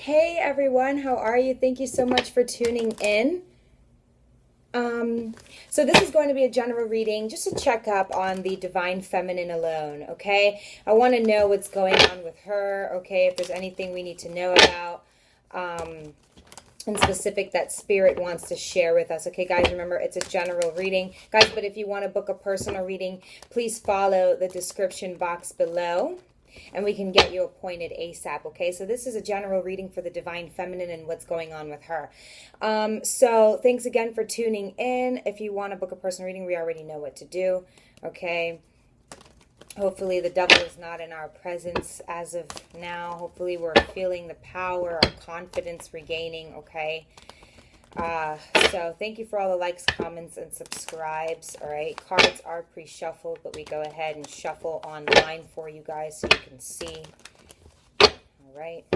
Hey everyone, how are you? Thank you so much for tuning in. So this is going to be a general reading, just a checkup on the divine feminine alone, okay? I want to know what's going on with her, okay? If there's anything we need to know about, in specific that spirit wants to share with us. Okay, guys, remember it's a general reading. Guys, but if you want to book a personal reading, please follow the description box below and we can get you appointed ASAP, okay? So this is a general reading for the divine feminine and what's going on with her. So thanks again for tuning in. If you want to book a personal reading, we already know what to do, okay? Hopefully the devil is not in our presence as of now. Hopefully we're feeling the power, our confidence regaining, okay? So thank you for all the likes, comments, and subscribes. All right, cards are pre-shuffled, but we go ahead and shuffle online for you guys so you can see. All right,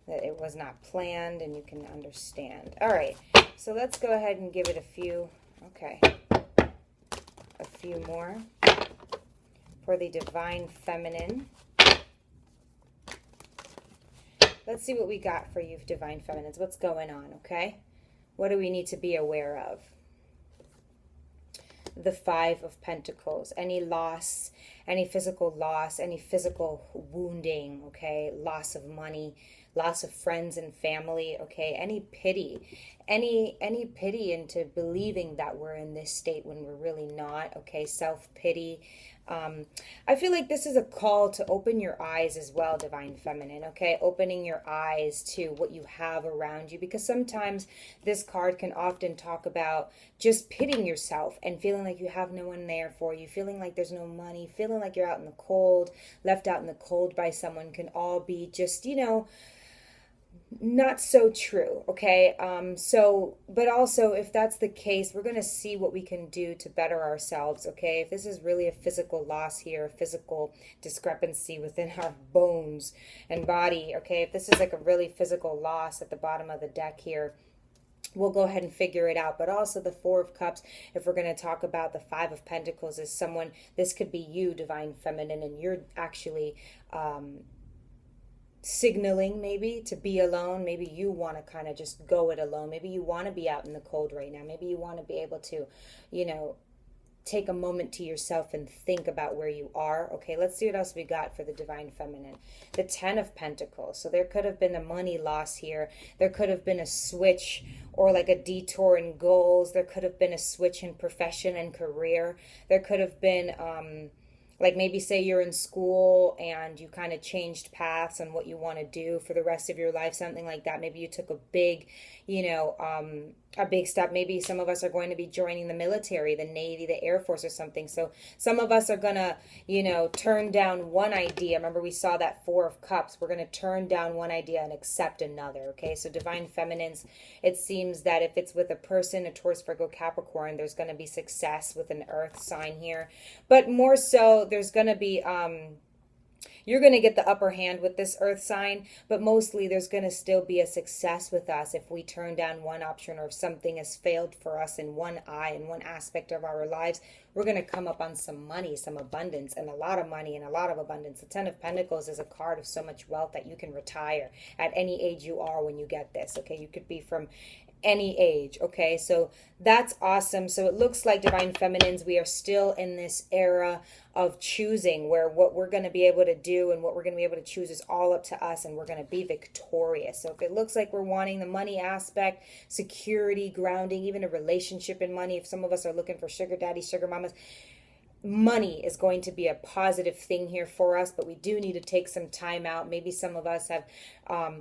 that it was not planned and you can understand. All right, so let's go ahead and give it a few. Okay, a few more for the divine feminine. Let's see what we got for you, divine feminines. What's going on, okay? What do we need to be aware of? The Five of Pentacles. Any loss, any physical loss, any physical wounding, okay? Loss of money, loss of friends and family, okay? Any pity. Any pity into believing that we're in this state when we're really not, okay? Self-pity. I feel like this is a call to open your eyes as well, divine feminine, okay? Opening your eyes to what you have around you, because sometimes this card can often talk about just pitying yourself and feeling like you have no one there for you, feeling like there's no money, feeling like you're out in the cold, left out in the cold by someone, can all be just, you know, not so true, okay? But also, if that's the case, we're going to see what we can do to better ourselves, okay? If this is really a physical loss here, a physical discrepancy within our bones and body, okay? If this is like a really physical loss at the bottom of the deck here, we'll go ahead and figure it out. But also the Four of Cups, if we're going to talk about the Five of Pentacles, is someone, this could be you, divine feminine, and you're actually signaling maybe to be alone. Maybe you want to kind of just go it alone. Maybe you want to be out in the cold right now. Maybe you want to be able to, you know, take a moment to yourself and think about where you are. Okay, let's see what else we got for the divine feminine. The Ten of Pentacles. So there could have been a money loss here. There could have been a switch or like a detour in goals. There could have been a switch in profession and career. There could have been like maybe say you're in school and you kind of changed paths on what you want to do for the rest of your life, something like that. Maybe you took a big, you know, a big step. Maybe some of us are going to be joining the military, the Navy, the Air Force or something. So some of us are going to, you know, turn down one idea. Remember we saw that Four of Cups. We're going to turn down one idea and accept another, okay? So divine feminines, it seems that if it's with a person, a Taurus, Virgo, Capricorn, there's going to be success with an earth sign here. But more so, there's going to be you're going to get the upper hand with this earth sign, but mostly there's going to still be a success with us if we turn down one option, or if something has failed for us in one aspect of our lives. We're going to come up on some money, some abundance, and a lot of money and a lot of abundance. The Ten of Pentacles is a card of so much wealth that you can retire at any age you are when you get this, okay? You could be from any age, okay? So that's awesome. So it looks like divine feminines, we are still in this era of choosing, where what we're going to be able to do and what we're going to be able to choose is all up to us, and we're going to be victorious. So if it looks like we're wanting the money aspect, security, grounding, even a relationship in money, if some of us are looking for sugar daddy, sugar mamas, money is going to be a positive thing here for us, but we do need to take some time out. Maybe some of us have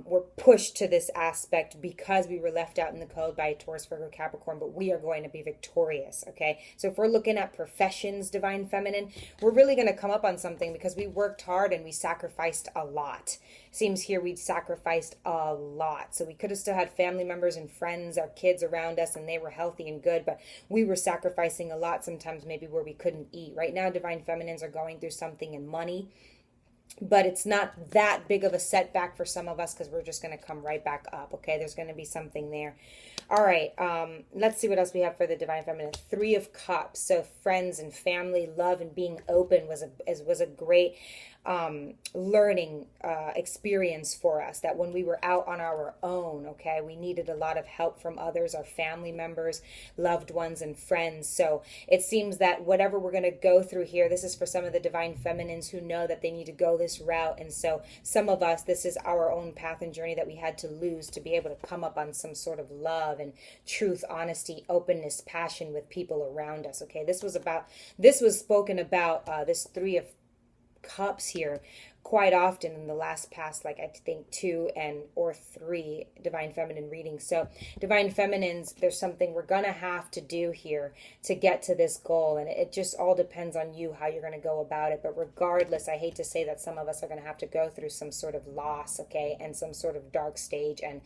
were pushed to this aspect because we were left out in the cold by Taurus, Virgo, Capricorn, but we are going to be victorious, okay? So if we're looking at professions, divine feminine, we're really going to come up on something because we worked hard and we sacrificed a lot. Seems here we'd sacrificed a lot. So we could have still had family members and friends, our kids around us, and they were healthy and good, but we were sacrificing a lot sometimes, maybe where we couldn't eat. Right now, divine feminines are going through something in money, but it's not that big of a setback for some of us because we're just going to come right back up, okay? There's going to be something there. All right, let's see what else we have for the Divine Feminine. Three of Cups. So friends and family, love, and being open was a great learning experience for us. That when we were out on our own, okay, we needed a lot of help from others, our family members, loved ones, and friends. So it seems that whatever we're going to go through here, this is for some of the Divine Feminines who know that they need to go this route. And so some of us, this is our own path and journey that we had to lose to be able to come up on some sort of love and truth, honesty, openness, passion with people around us. Okay, this was spoken about, this Three of Cups here quite often in the past, like I think 2 and or 3 Divine Feminine readings. So Divine Feminines, there's something we're gonna have to do here to get to this goal, and it just all depends on you how you're gonna go about it. But regardless, I hate to say that some of us are gonna have to go through some sort of loss, okay, and some sort of dark stage and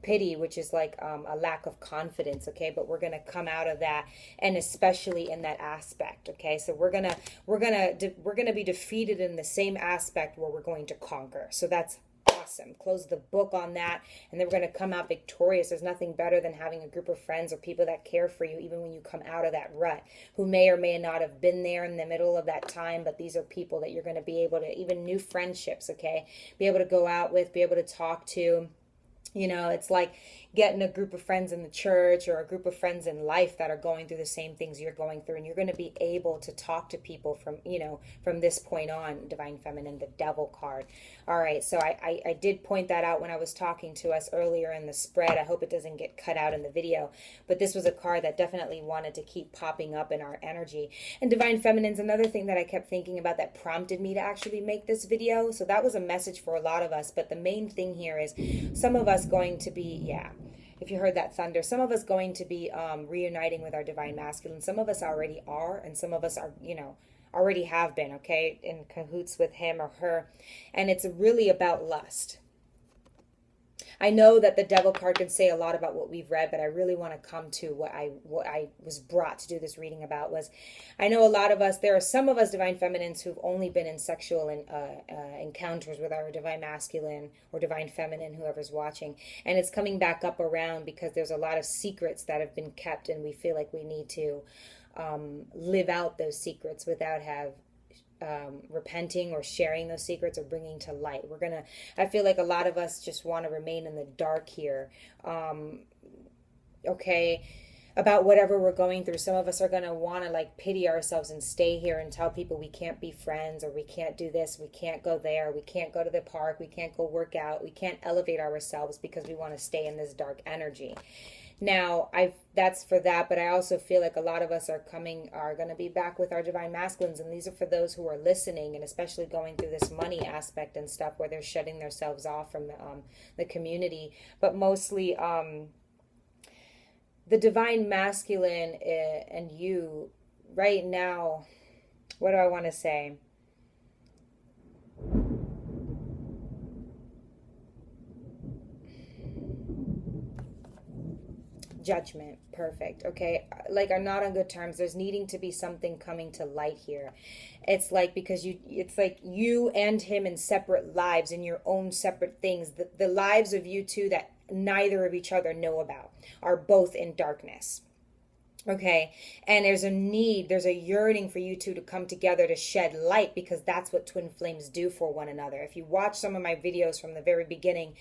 pity, which is like a lack of confidence, okay, but we're going to come out of that, and especially in that aspect, okay. So we're going to be defeated in the same aspect where we're going to conquer. So that's awesome. Close the book on that, and then we're going to come out victorious. There's nothing better than having a group of friends or people that care for you even when you come out of that rut, who may or may not have been there in the middle of that time, but these are people that you're going to be able to, even new friendships, okay, be able to go out with, be able to talk to. You know, it's like getting a group of friends in the church or a group of friends in life that are going through the same things you're going through, and you're going to be able to talk to people from, you know, from this point on. Divine Feminine, the Devil card. All right, so I did point that out when I was talking to us earlier in the spread. I hope it doesn't get cut out in the video, but this was a card that definitely wanted to keep popping up in our energy. And Divine Feminine's another thing that I kept thinking about that prompted me to actually make this video. So that was a message for a lot of us, but the main thing here is some of us going to be, yeah, if you heard that thunder, some of us going to be reuniting with our Divine Masculine. Some of us already are, and some of us are, you know, already have been, okay, in cahoots with him or her. And it's really about lust. I know that the Devil card can say a lot about what we've read, but I really want to come to what I was brought to do this reading about. Was I know a lot of us, there are some of us Divine Feminines who've only been in sexual encounters with our Divine Masculine or Divine Feminine, whoever's watching, and it's coming back up around because there's a lot of secrets that have been kept, and we feel like we need to live out those secrets without repenting or sharing those secrets or bringing to light. I feel like a lot of us just want to remain in the dark here, okay, about whatever we're going through. Some of us are going to want to like pity ourselves and stay here and tell people we can't be friends, or we can't do this, we can't go there, we can't go to the park, we can't go work out, we can't elevate ourselves because we want to stay in this dark energy. Now, that's for that, but I also feel like a lot of us are going to be back with our Divine Masculines, and these are for those who are listening, and especially going through this money aspect and stuff where they're shutting themselves off from the community. But mostly, the Divine Masculine and you right now, what do I want to say? Judgment. Perfect. Okay, like are not on good terms. There's needing to be something coming to light here. It's like because it's like you and him in separate lives, in your own separate things. The lives of you two that neither of each other know about are both in darkness. Okay, and there's a yearning for you two to come together to shed light, because that's what twin flames do for one another. If you watch some of my videos from the very beginning,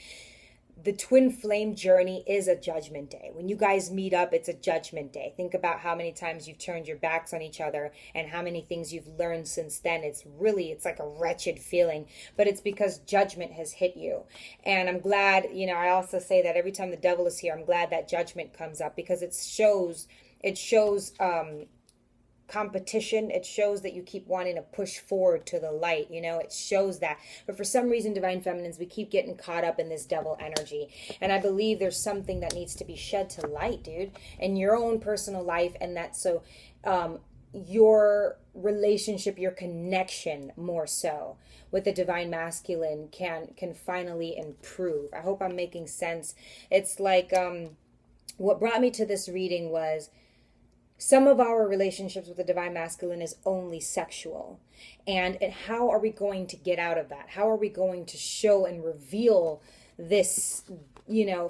the twin flame journey is a judgment day. When you guys meet up, it's a judgment day. Think about how many times you've turned your backs on each other and how many things you've learned since then. It's like a wretched feeling, but it's because judgment has hit you. And I'm glad, I also say that every time the Devil is here, I'm glad that judgment comes up, because it shows competition. It shows that you keep wanting to push forward to the light. It shows that. But for some reason, Divine Feminines, we keep getting caught up in this Devil energy. And I believe there's something that needs to be shed to light, dude, in your own personal life. And that's so your relationship, your connection more so with the Divine Masculine can finally improve. I hope I'm making sense. It's like what brought me to this reading was some of our relationships with the Divine Masculine is only sexual. And how are we going to get out of that? How are we going to show and reveal this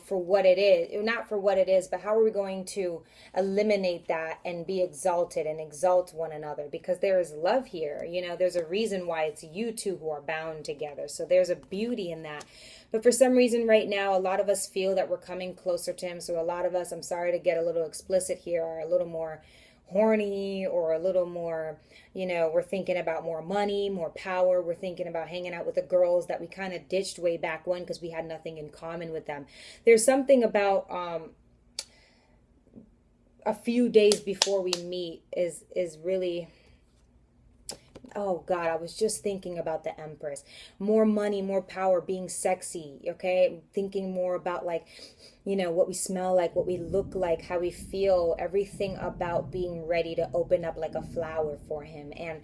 for what it is, not for what it is, but how are we going to eliminate that and be exalted and exalt one another? Because there is love here. There's a reason why it's you two who are bound together. So there's a beauty in that. But for some reason right now, a lot of us feel that we're coming closer to him. So a lot of us, I'm sorry to get a little explicit here, are a little more horny, or a little more, we're thinking about more money, more power. We're thinking about hanging out with the girls that we kind of ditched way back when because we had nothing in common with them. There's something about a few days before we meet is really, oh God, I was just thinking about the Empress. More money, more power, being sexy, okay? Thinking more about what we smell like, what we look like, how we feel, everything about being ready to open up like a flower for him. And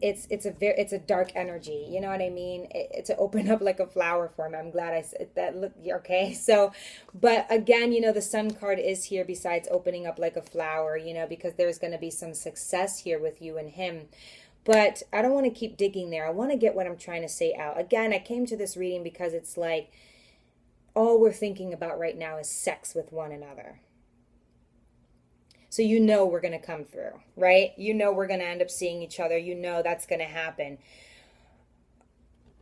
it's a dark energy, you know what I mean? To open up like a flower for him. I'm glad I said that. Look, okay. So, but again, the Sun card is here besides opening up like a flower, because there's going to be some success here with you and him. But I don't want to keep digging there. I want to get what I'm trying to say out. Again, I came to this reading because it's like all we're thinking about right now is sex with one another. So we're going to come through, right? We're going to end up seeing each other. That's going to happen.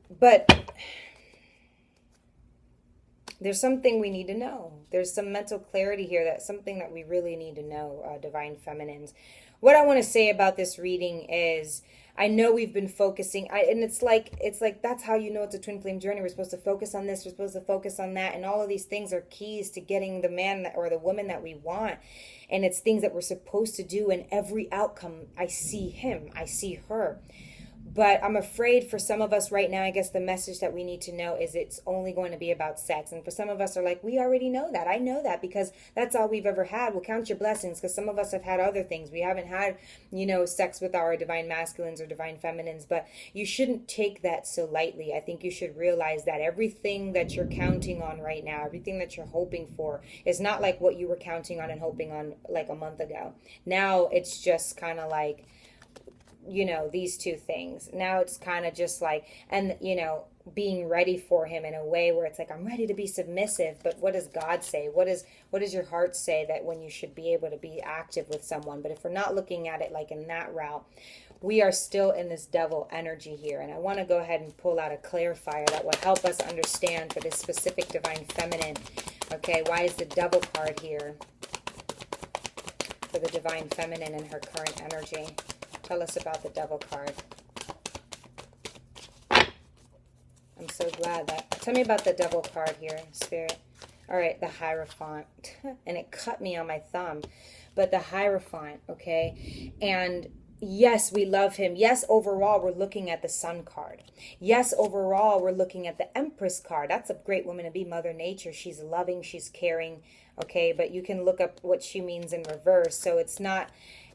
But there's something we need to know. There's some mental clarity here. That's something that we really need to know, Divine Feminines. What I want to say about this reading is, I know we've been focusing, and it's like that's how it's a twin flame journey. We're supposed to focus on this, we're supposed to focus on that, and all of these things are keys to getting the man or the woman that we want. And it's things that we're supposed to do, and every outcome, I see him, I see her. But I'm afraid for some of us right now, I guess the message that we need to know is it's only going to be about sex. And for some of us are like, we already know that. I know that because that's all we've ever had. Well, count your blessings, because some of us have had other things. We haven't had, sex with our divine masculines or divine feminines. But you shouldn't take that so lightly. I think you should realize that everything that you're counting on right now, everything that you're hoping for, is not like what you were counting on and hoping on like a month ago. Now it's just kind of like, these two things. Now it's kind of just like, and being ready for him in a way where it's like, I'm ready to be submissive, but what does God say? What does your heart say that when you should be able to be active with someone? But if we're not looking at it like in that route, we are still in this devil energy here. And I want to go ahead and pull out a clarifier that will help us understand for this specific divine feminine. Okay, why is the devil card here for the divine feminine and her current energy? Tell us about the devil card. I'm so glad that... Tell me about the devil card here, Spirit. All right, the Hierophant. And it cut me on my thumb. But the Hierophant, okay? And yes, we love him. Yes, overall, we're looking at the Sun card. Yes, overall, we're looking at the Empress card. That's a great woman to be, Mother Nature. She's loving, she's caring, okay? But you can look up what she means in reverse. So it's not...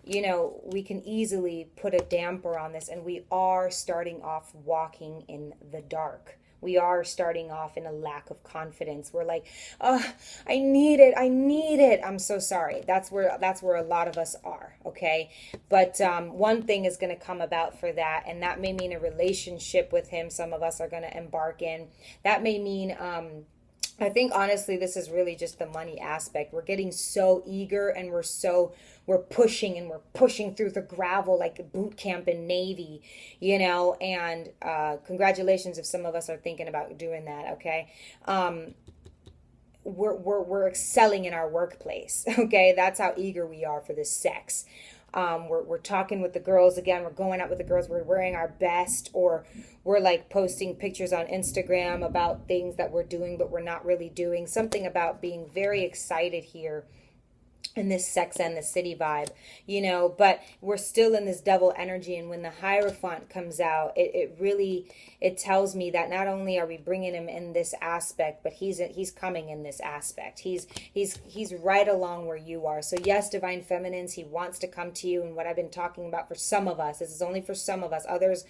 we can easily put a damper on this, and we are starting off walking in the dark. We are starting off in a lack of confidence. We're like, oh, I need it. I'm so sorry. That's where a lot of us are, okay? But one thing is going to come about for that, and that may mean a relationship with him some of us are going to embark in. That may mean... I think honestly this is really just the money aspect. We're getting so eager, and we're pushing through the gravel like boot camp in Navy, and congratulations if some of us are thinking about doing that, okay? We're excelling in our workplace, okay? That's how eager we are for this sex. We're talking with the girls again. We're going out with the girls. We're wearing our best, or we're like posting pictures on Instagram about things that we're doing, but we're not really doing. Something about being very excited here in this Sex and the City vibe, but we're still in this devil energy. And when the Hierophant comes out, it tells me that not only are we bringing him in this aspect, but he's coming in this aspect. He's right along where you are. So yes, divine feminines, he wants to come to you. And what I've been talking about for some of us, this is only for some of us, others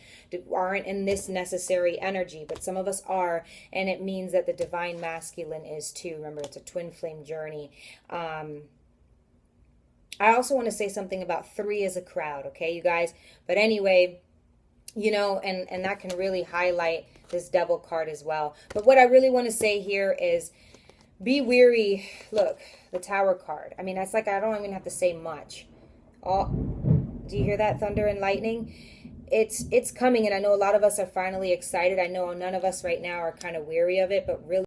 aren't in this necessary energy, but some of us are. And it means that the divine masculine is too. Remember, it's a twin flame journey. I also want to say something about 3 as a crowd, okay, you guys? But anyway, you know, and that can really highlight this Devil card as well. But what I really want to say here is be weary. Look, the Tower card. I mean, that's like, I don't even have to say much. All, do you hear that thunder and lightning? It's coming, and I know a lot of us are finally excited. I know none of us right now are kind of weary of it, but really